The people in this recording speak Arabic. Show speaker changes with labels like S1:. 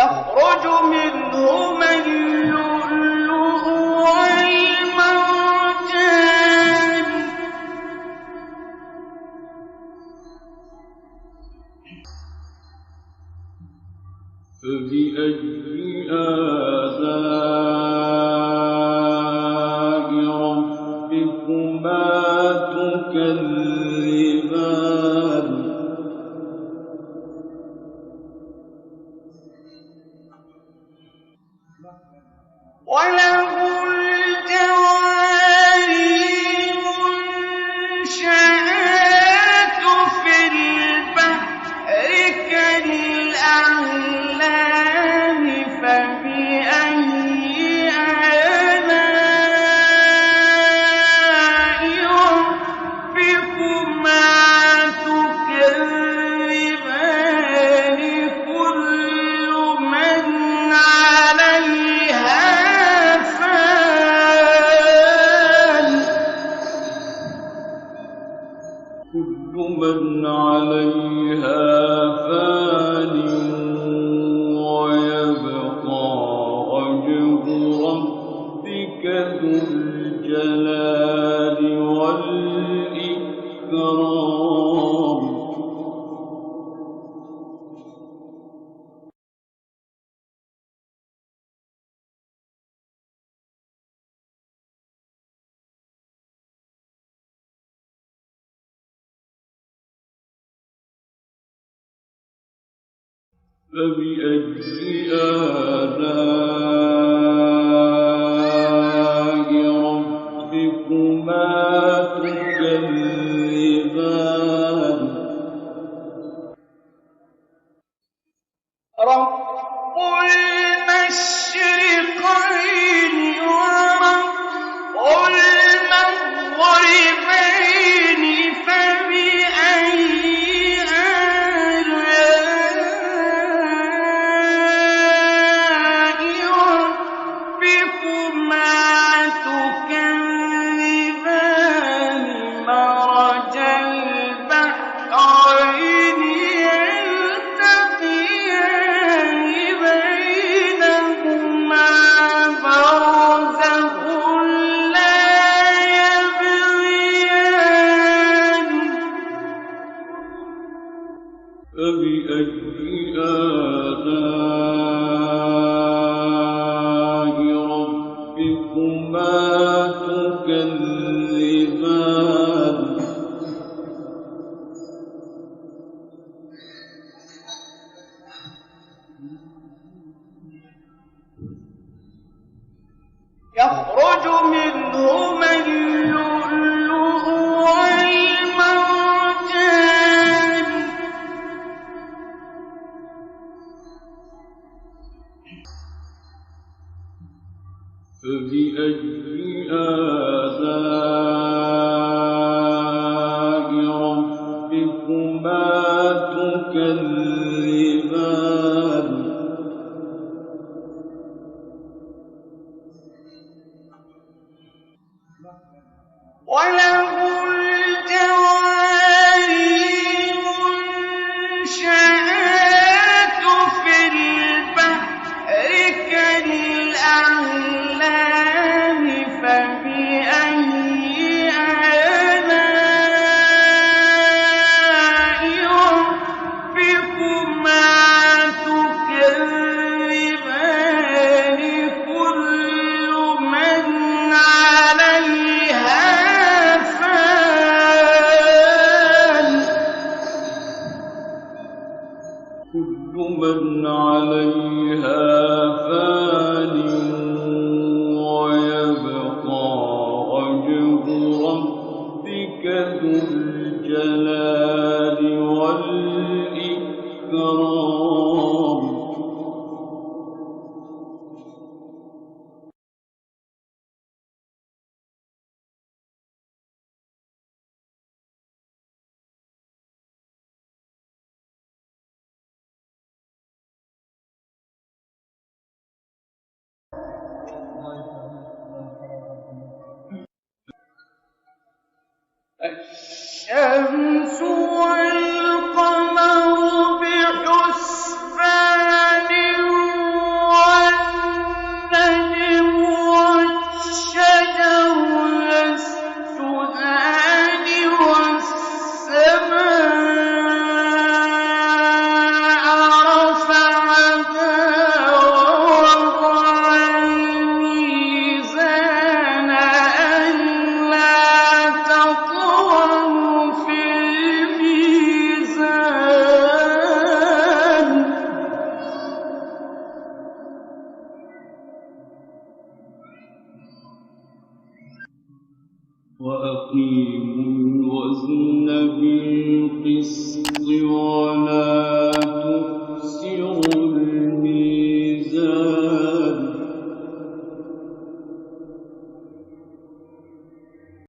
S1: يخرج منهما اللؤلؤ والمرجان
S2: فبأي آلاء ربكما تكذبان
S1: وله الجوار المنشآت في البحر كالأعلام فبأي آلاء ربكما تكذبان كل من عليها
S2: فان ويبقى وجه ربك ذو الجلال والإكرام فبأي آلاء ربكما تكذبان
S1: رب المشرقين ورب المغربين فبأي آلاء ربكما تكذبان مرج البحرين يلتقيان بينهما برزخ لا يبغيان
S2: فبأي آلاء ربكما تكذبان
S1: يخرج منهما اللؤلؤ والمرجان
S2: فبأي آلاء ربكما تكذبان
S1: وله الجوار المنشآت في البحر كالأعلام فبأي آلاء ربكما تكذبان كل من عليها
S2: كل من عليها فان ويبقى وجه ربك ذو الجلال والإكرام
S1: الشمس والقمر بحسبان
S2: الرحيم